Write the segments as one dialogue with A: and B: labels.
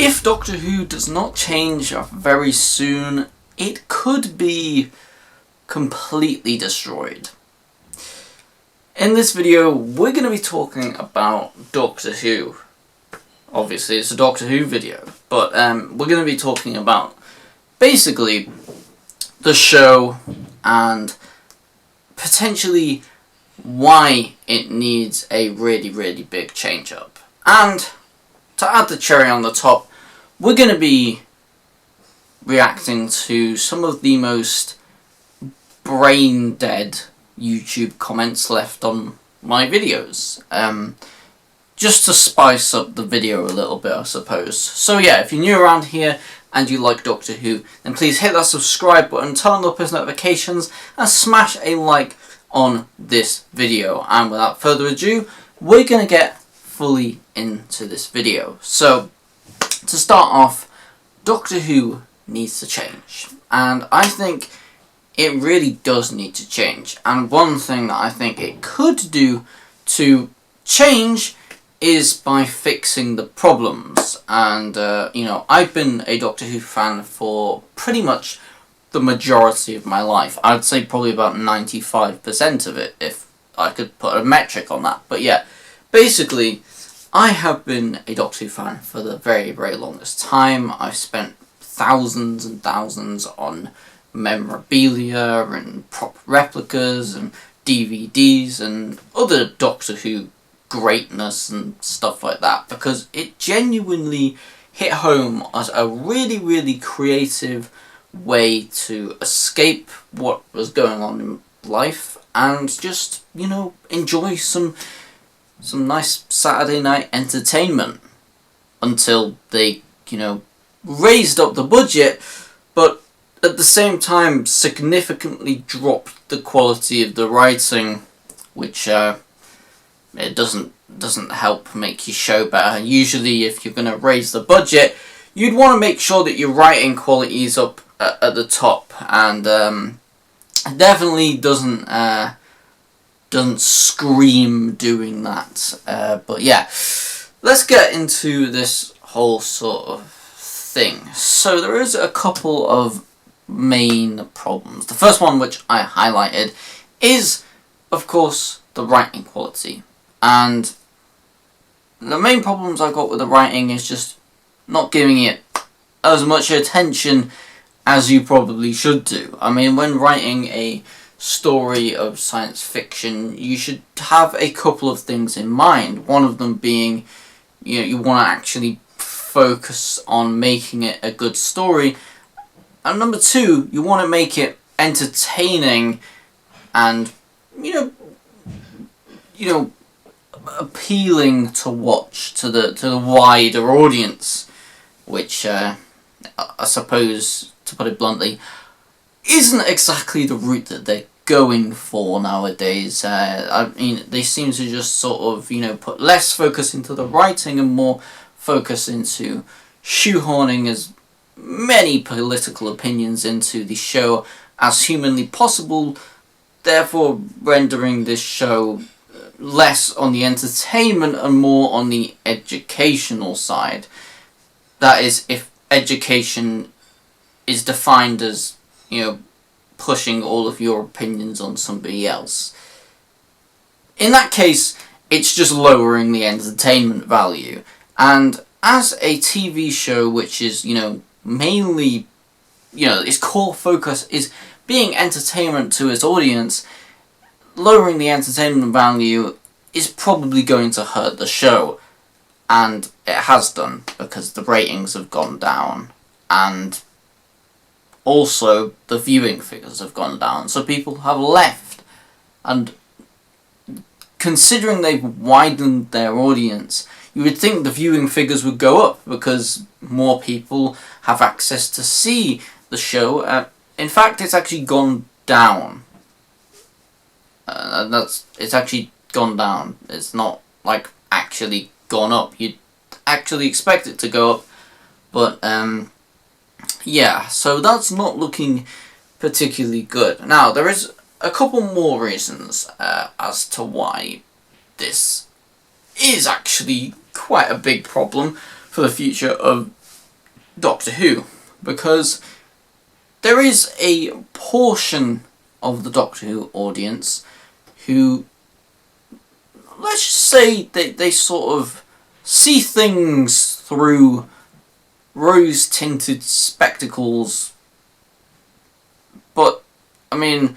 A: if Doctor Who does not change very soon, it could be completely destroyed. In this video, we're going to be talking about Doctor Who. Obviously, it's a Doctor Who video, but we're going to be talking about basically the show and potentially why it needs a really big change up. And to add the cherry on the top, we're going to be reacting to some of the most brain dead YouTube comments left on my videos. Just to spice up the video a little bit, I suppose. So yeah, if you're new around here and you like Doctor Who, then please hit that subscribe button, turn on the post notifications, and smash a like on this video. And without further ado, we're going to get fully into this video. So, to start off, Doctor Who needs to change. And I think it really does need to change. And one thing that I think it could do to change is by fixing the problems. And, I've been a Doctor Who fan for pretty much the majority of my life. I'd say probably about 95% of it, if I could put a metric on that. But yeah, basically, I have been a Doctor Who fan for the very longest time. I've spent thousands and thousands on memorabilia and prop replicas and DVDs and other Doctor Who greatness and stuff like that, because it genuinely hit home as a really creative way to escape what was going on in life and just, enjoy some nice Saturday night entertainment until they, raised up the budget, but at the same time significantly dropped the quality of the writing, which it doesn't help make your show better. Usually if you're going to raise the budget, you'd want to make sure that your writing quality is up at the top, and definitely doesn't scream doing that. But yeah, let's get into this whole sort of thing. So there is a couple of main problems. The first one, which I highlighted, is of course the writing quality. And the main problems I got with the writing is just not giving it as much attention as you probably should do. I mean, when writing a story of science fiction, you should have a couple of things in mind. One of them being, you want to actually focus on making it a good story. And number two, you want to make it entertaining and, appealing to watch to the wider audience, which I suppose, to put it bluntly, isn't exactly the route that they're going for nowadays. I mean, they seem to just sort of, put less focus into the writing and more focus into shoehorning as many political opinions into the show as humanly possible, therefore rendering this show less on the entertainment and more on the educational side. That is, if education is defined as, pushing all of your opinions on somebody else. In that case, it's just lowering the entertainment value. And as a TV show which is, mainly, its core focus is being entertainment to its audience, lowering the entertainment value is probably going to hurt the show. And it has done, because the ratings have gone down, and also the viewing figures have gone down, so people have left. And considering they've widened their audience, you would think the viewing figures would go up, because more people have access to see the show. In fact, it's actually gone down. It's actually gone down. It's not like actually gone up. You'd actually expect it to go up, but yeah, so that's not looking particularly good. Now, there is a couple more reasons as to why this is actually quite a big problem for the future of Doctor Who, because there is a portion of the Doctor Who audience who, let's just say, they sort of see things through rose-tinted spectacles. But, I mean,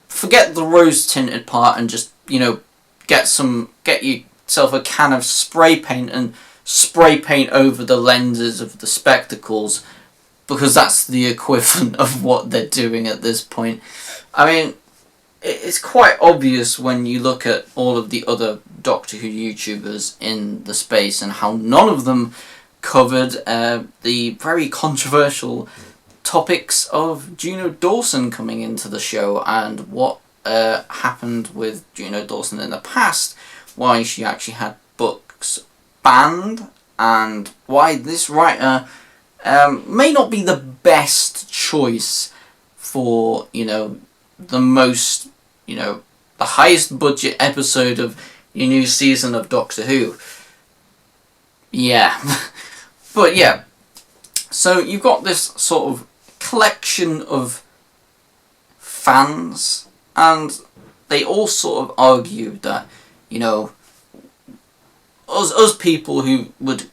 A: forget the rose-tinted part and just, get yourself a can of spray paint and spray paint over the lenses of the spectacles, because that's the equivalent of what they're doing at this point. I mean, it's quite obvious when you look at all of the other Doctor Who YouTubers in the space and how none of them covered the very controversial topics of Juno Dawson coming into the show and what happened with Juno Dawson in the past, why she actually had books banned, and why this writer may not be the best choice for, the most, the highest budget episode of your new season of Doctor Who. Yeah. But yeah, so you've got this sort of collection of fans, and they all sort of argue that, us people who would,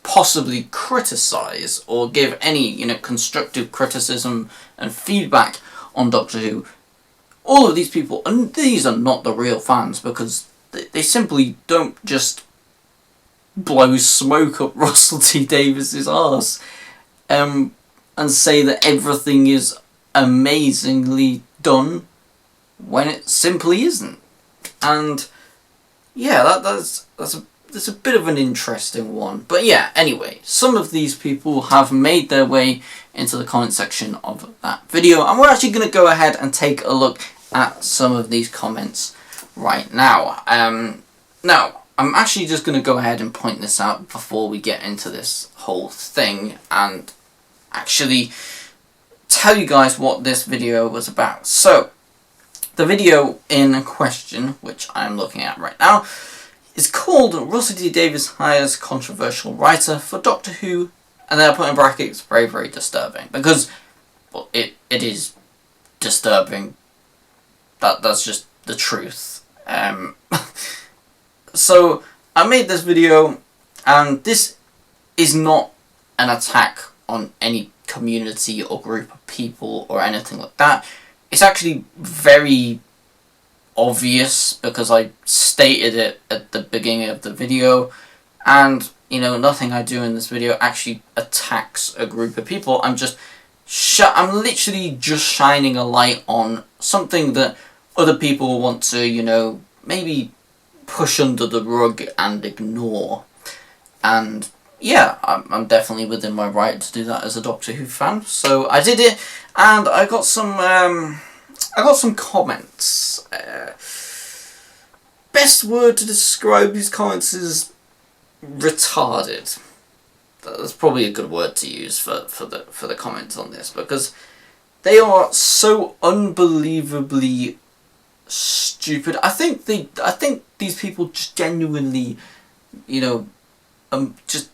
A: possibly criticise or give any, constructive criticism and feedback on Doctor Who, all of these people, and these are not the real fans, because they simply don't just blow smoke up Russell T Davies's arse and say that everything is amazingly done when it simply isn't. And yeah, that's a bit of an interesting one. But yeah, anyway, some of these people have made their way into the comment section of that video, and we're actually going to go ahead and take a look at some of these comments right now. Now, I'm actually just going to go ahead and point this out before we get into this whole thing and actually tell you guys what this video was about. So, the video in question, which I'm looking at right now, is called Russell T Davies Hires Controversial Writer for Doctor Who, and then I put in brackets, very, very disturbing, because, well, it is disturbing. That's just the truth. So, I made this video, and this is not an attack on any community or group of people or anything like that. It's actually very obvious, because I stated it at the beginning of the video, and, nothing I do in this video actually attacks a group of people. I'm literally just shining a light on something that other people want to, maybe push under the rug and ignore. And yeah, I'm definitely within my right to do that as a Doctor Who fan. So I did it, and I got some comments. Best word to describe these comments is retarded. That's probably a good word to use for the comments on this, because they are so unbelievably stupid. I think these people just genuinely, just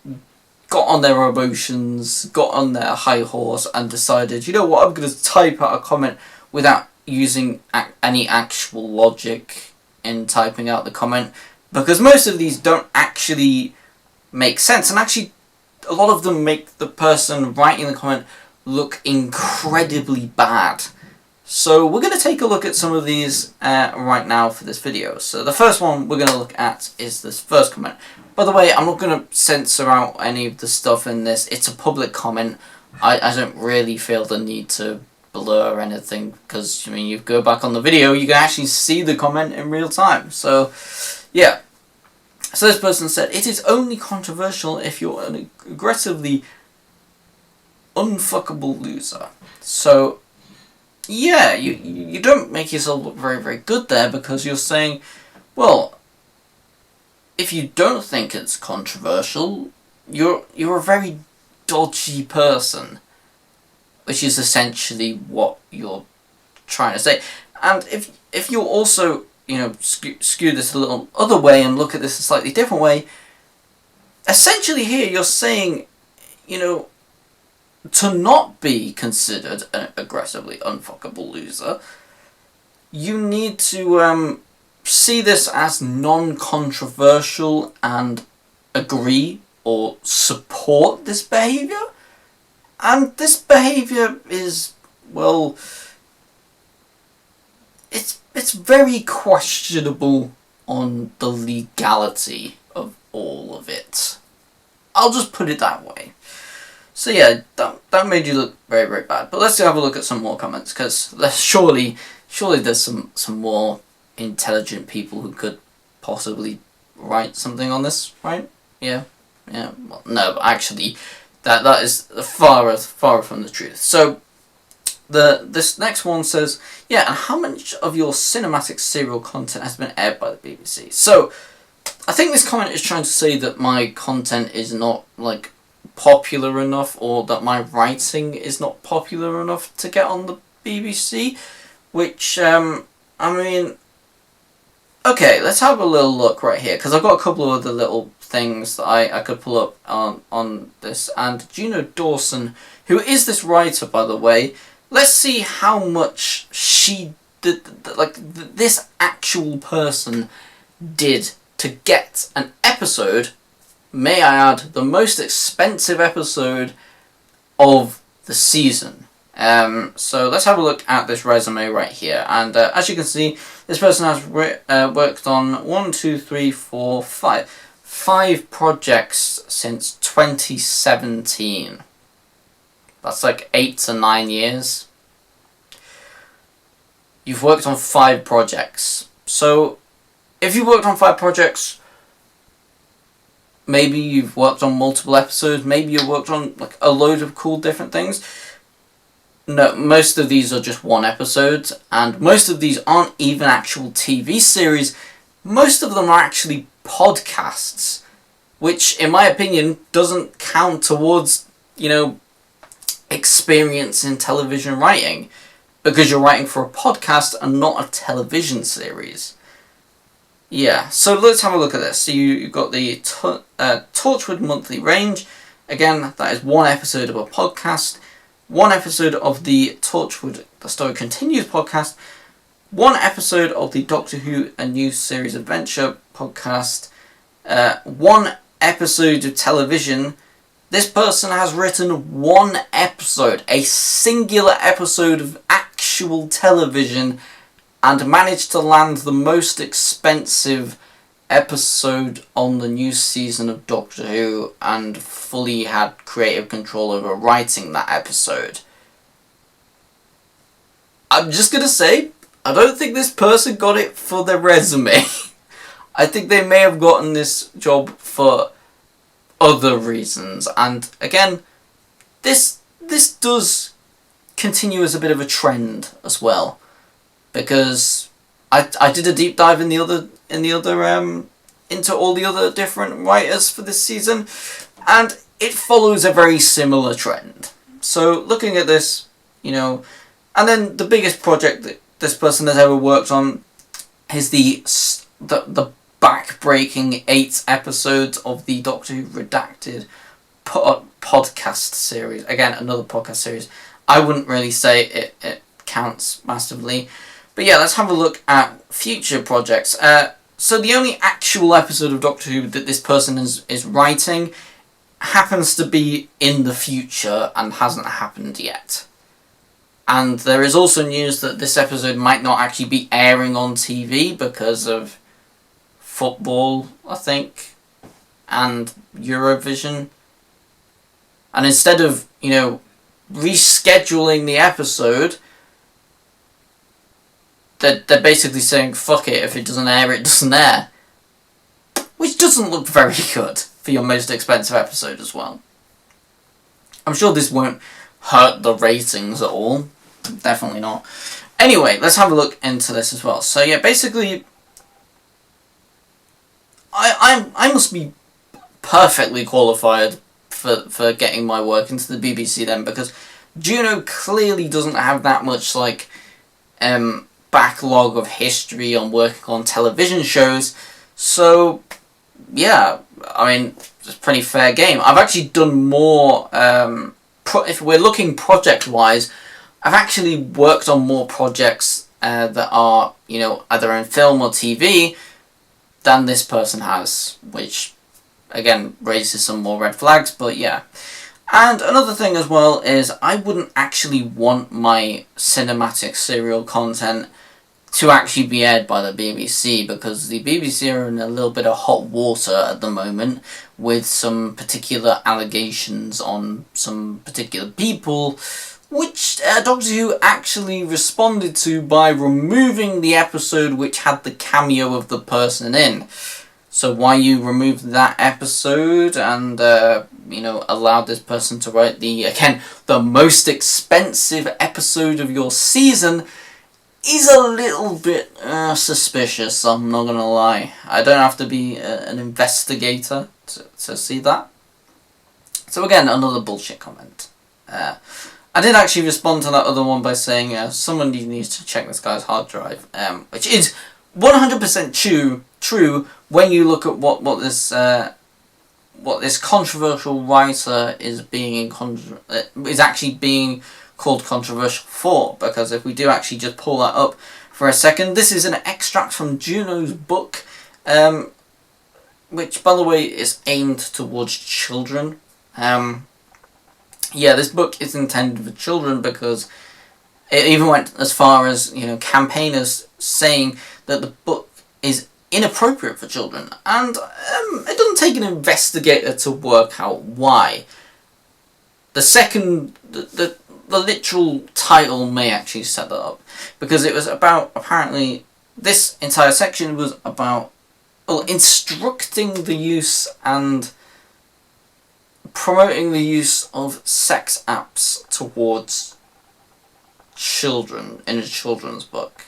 A: got on their emotions, got on their high horse, and decided, I'm going to type out a comment without using any actual logic in typing out the comment, because most of these don't actually make sense, and actually a lot of them make the person writing the comment look incredibly bad. So we're going to take a look at some of these right now for this video. So the first one we're going to look at is this first comment. By the way, I'm not going to censor out any of the stuff in this. It's a public comment. I don't really feel the need to blur anything, because, you go back on the video, you can actually see the comment in real time. So, yeah. So this person said, it is only controversial if you're an aggressively unfuckable loser. So, yeah, you don't make yourself look very, very good there, because you're saying, well, if you don't think it's controversial, you're a very dodgy person, which is essentially what you're trying to say. And if you're also, skew this a little other way and look at this a slightly different way, essentially here you're saying, to not be considered an aggressively unfuckable loser, you need to see this as non-controversial and agree or support this behaviour. And this behaviour is, well, it's very questionable on the legality of all of it. I'll just put it that way. So yeah, that made you look very, very bad. But let's have a look at some more comments, because surely there's some more intelligent people who could possibly write something on this, right? Yeah. Well, no, but actually, that is far from the truth. So this next one says, yeah, and how much of your cinematic serial content has been aired by the BBC? So I think this comment is trying to say that my content is not like popular enough, or that my writing is not popular enough to get on the BBC, which I mean, okay, let's have a little look right here, because I've got a couple of other little things that I could pull up on this. And Juno Dawson, who is this writer, by the way, let's see how much she did, this actual person did to get an episode, may I add, the most expensive episode of the season. So let's have a look at this resume right here. And as you can see, this person has worked on 5 projects since 2017. That's like 8 to 9 years. You've worked on 5 projects. So if you've worked on 5 projects, maybe you've worked on multiple episodes, maybe you've worked on like a load of cool different things. No, most of these are just 1 episode, and most of these aren't even actual TV series. Most of them are actually podcasts, which in my opinion doesn't count towards, experience in television writing, because you're writing for a podcast and not a television series. Yeah, so let's have a look at this. So you've got the Torchwood Monthly Range. Again, that is 1 episode of a podcast. 1 episode of the Torchwood The Story Continues podcast. 1 episode of the Doctor Who A New Series Adventure podcast. 1 episode of television. This person has written 1 episode, a singular episode of actual television, and managed to land the most expensive episode on the new season of Doctor Who, and fully had creative control over writing that episode. I'm just gonna say, I don't think this person got it for their resume. I think they may have gotten this job for other reasons. And again, this does continue as a bit of a trend as well, because I did a deep dive in the other into all the other different writers for this season, and it follows a very similar trend. So looking at this, and then the biggest project that this person has ever worked on is the back-breaking 8 episodes of the Doctor Who Redacted podcast series. Again, another podcast series. I wouldn't really say it counts massively. But yeah, let's have a look at future projects. So the only actual episode of Doctor Who that this person is writing happens to be in the future and hasn't happened yet. And there is also news that this episode might not actually be airing on TV because of football, I think, and Eurovision. And instead of, rescheduling the episode, they're basically saying, fuck it, if it doesn't air, it doesn't air. Which doesn't look very good for your most expensive episode as well. I'm sure this won't hurt the ratings at all. Definitely not. Anyway, let's have a look into this as well. So yeah, basically, I must be perfectly qualified for getting my work into the BBC then, because Juno clearly doesn't have that much backlog of history on working on television shows. So yeah, I mean, it's a pretty fair game. I've actually done more if we're looking project-wise, I've actually worked on more projects that are, you know, either in film or TV than this person has, which again raises some more red flags, but yeah. And another thing as well is I wouldn't actually want my cinematic serial content to actually be aired by the BBC, because the BBC are in a little bit of hot water at the moment with some particular allegations on some particular people, which Doctor Who actually responded to by removing the episode which had the cameo of the person in. So why you removed that episode and, you know, allowed this person to write the most expensive episode of your season is a little bit suspicious, I'm not gonna lie. I don't have to be an investigator to see that. So again, another bullshit comment. I did actually respond to that other one by saying someone needs to check this guy's hard drive, which is 100% true when you look at what this controversial writer is actually being called controversial for, because if we do actually just pull that up for a second, this is an extract from Juno's book, which by the way is aimed towards children. Yeah, this book is intended for children because it even went as far as, you know, campaigners saying that the book is inappropriate for children, and it doesn't take an investigator to work out why. The literal title may actually set that up, because it was about, apparently, this entire section was about, well, instructing the use and promoting the use of sex apps towards children in a children's book,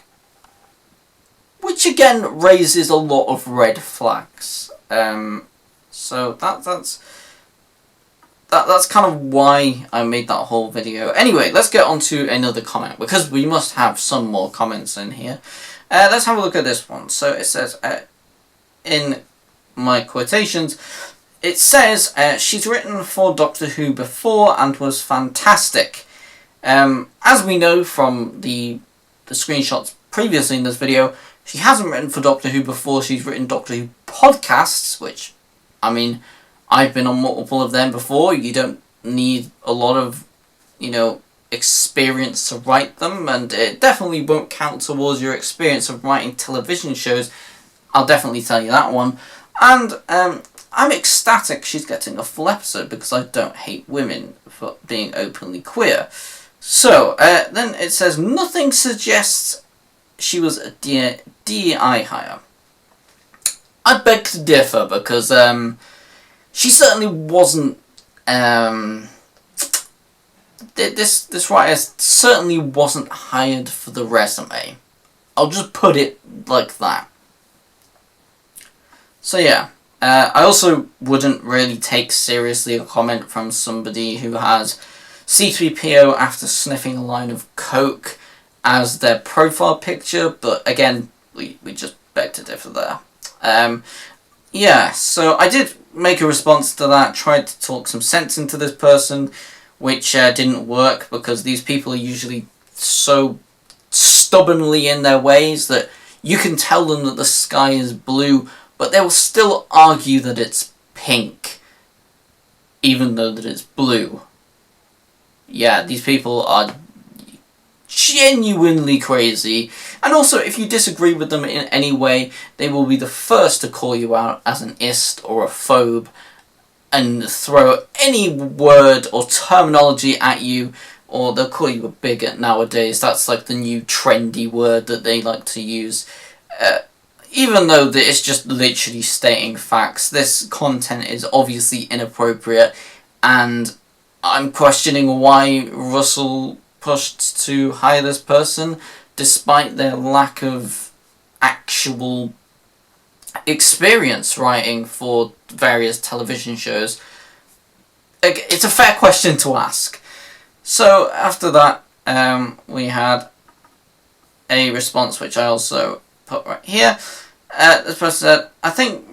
A: which again raises a lot of red flags. So that's kind of why I made that whole video. Anyway, let's get on to another comment, because we must have some more comments in here. Let's have a look at this one. So it says, in my quotations, it says, she's written for Doctor Who before and was fantastic. As we know from the screenshots previously in this video, she hasn't written for Doctor Who before. She's written Doctor Who podcasts, which, I mean, I've been on multiple of them before. You don't need a lot of, you know, experience to write them, and it definitely won't count towards your experience of writing television shows. I'll definitely tell you that one. And I'm ecstatic she's getting a full episode, because I don't hate women for being openly queer. So, then it says, nothing suggests she was a DEI hire. I beg to differ, because she certainly wasn't, this writer certainly wasn't hired for the resume. I'll just put it like that. So yeah, I also wouldn't really take seriously a comment from somebody who has C-3PO after sniffing a line of coke as their profile picture, but again, we just beg to differ there. Yeah, so I did make a response to that, tried to talk some sense into this person, which didn't work, because these people are usually so stubbornly in their ways that you can tell them that the sky is blue, but they will still argue that it's pink, even though that it's blue. Yeah, these people are genuinely crazy, and also if you disagree with them in any way, they will be the first to call you out as an ist or a phobe and throw any word or terminology at you, or they'll call you a bigot nowadays. That's like the new trendy word that they like to use. Even though it's just literally stating facts, this content is obviously inappropriate, and I'm questioning why Russell pushed to hire this person, despite their lack of actual experience writing for various television shows. It's a fair question to ask. So after that, we had a response which I also put right here. This person said, I think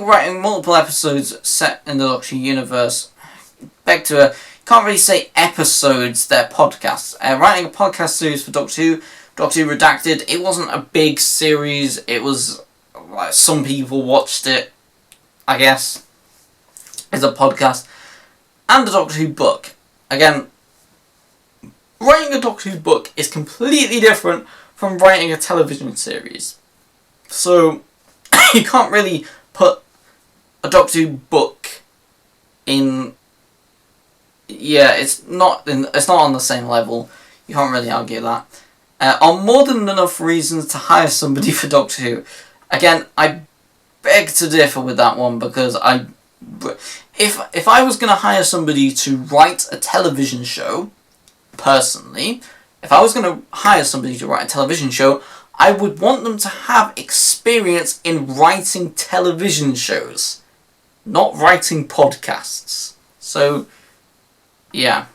A: writing multiple episodes set in the Doctor Who universe, beg to can't really say episodes, they're podcasts. Writing a podcast series for Doctor Who Redacted, it wasn't a big series. It was, like, some people watched it, I guess. It's a podcast. And a Doctor Who book. Again, writing a Doctor Who book is completely different from writing a television series. So, you can't really put a Doctor Who book in... Yeah, it's not on the same level. You can't really argue that. Are more than enough reasons to hire somebody for Doctor Who. Again, I beg to differ with that one, because if I was going to hire somebody to write a television show, personally, if I was going to hire somebody to write a television show, I would want them to have experience in writing television shows, not writing podcasts. So, yeah.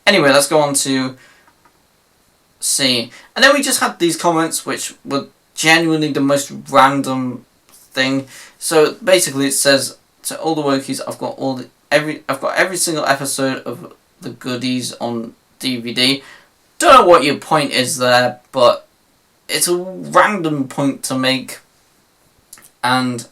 A: Anyway, let's go on to see. And then we just had these comments, which were genuinely the most random thing. So basically, it says, to all the Wokies, I've got every single episode of the goodies on DVD. Don't know what your point is there, but it's a random point to make, and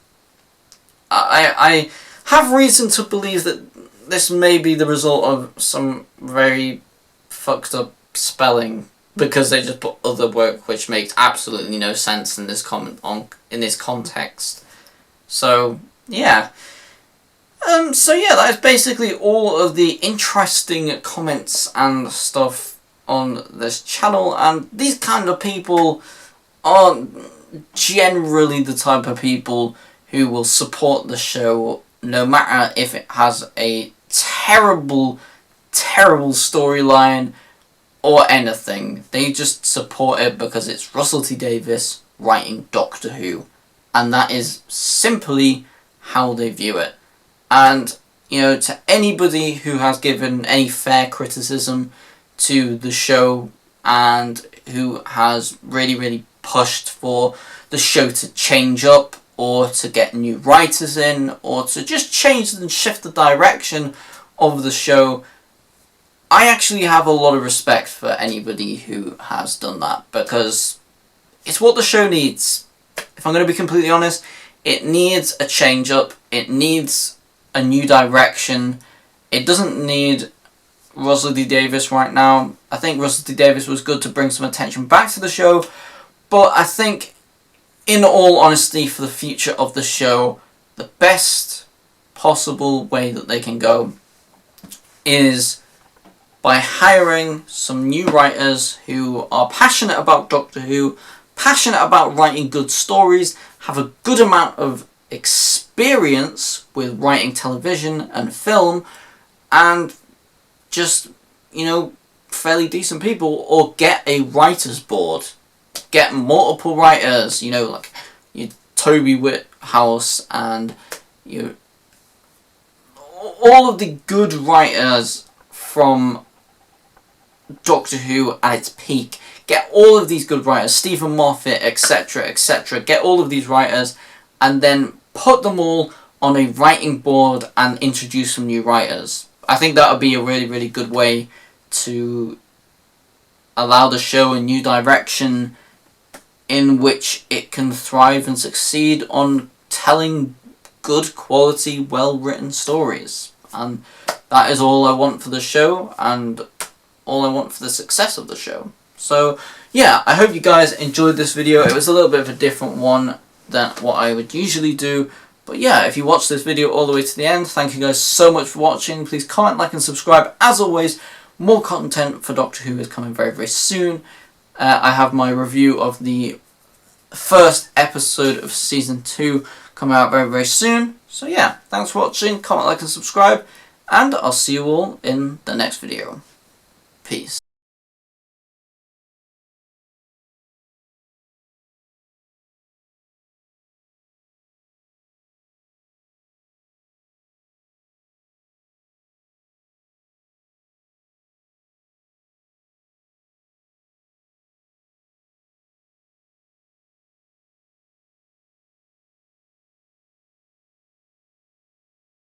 A: I have reason to believe that this may be the result of some very fucked up spelling, because they just put other work, which makes absolutely no sense in this in this context. So yeah. So yeah, that is basically all of the interesting comments and stuff on this channel, and these kind of people aren't generally the type of people who will support the show, no matter if it has a terrible storyline or anything. They just support it because it's Russell T Davies writing Doctor Who, and that is simply how they view it. And, you know, to anybody who has given any fair criticism to the show and who has really pushed for the show to change up, or to get new writers in, or to just change and shift the direction of the show, I actually have a lot of respect for anybody who has done that, because it's what the show needs. If I'm going to be completely honest, it needs a change up, it needs a new direction. It doesn't need Russell T Davies right now. I think Russell T Davies was good to bring some attention back to the show, but I think, in all honesty, for the future of the show, the best possible way that they can go is by hiring some new writers who are passionate about Doctor Who, passionate about writing good stories, have a good amount of experience with writing television and film, and just, you know, fairly decent people, or get a writer's board. Get multiple writers, you know, like Toby Whithouse and all of the good writers from Doctor Who at its peak. Get all of these good writers, Stephen Moffat, etc., etc. Get all of these writers, and then put them all on a writing board and introduce some new writers. I think that would be a really good way to allow the show a new direction in which it can thrive and succeed on telling good quality, well-written stories. And that is all I want for the show, and all I want for the success of the show. So yeah, I hope you guys enjoyed this video. It was a little bit of a different one than what I would usually do. But yeah, if you watched this video all the way to the end, thank you guys so much for watching. Please comment, like and subscribe. As always, more content for Doctor Who is coming very soon. I have my review of the first episode of Season 2 coming out very soon. So yeah, thanks for watching, comment, like and subscribe, and I'll see you all in the next video. Peace.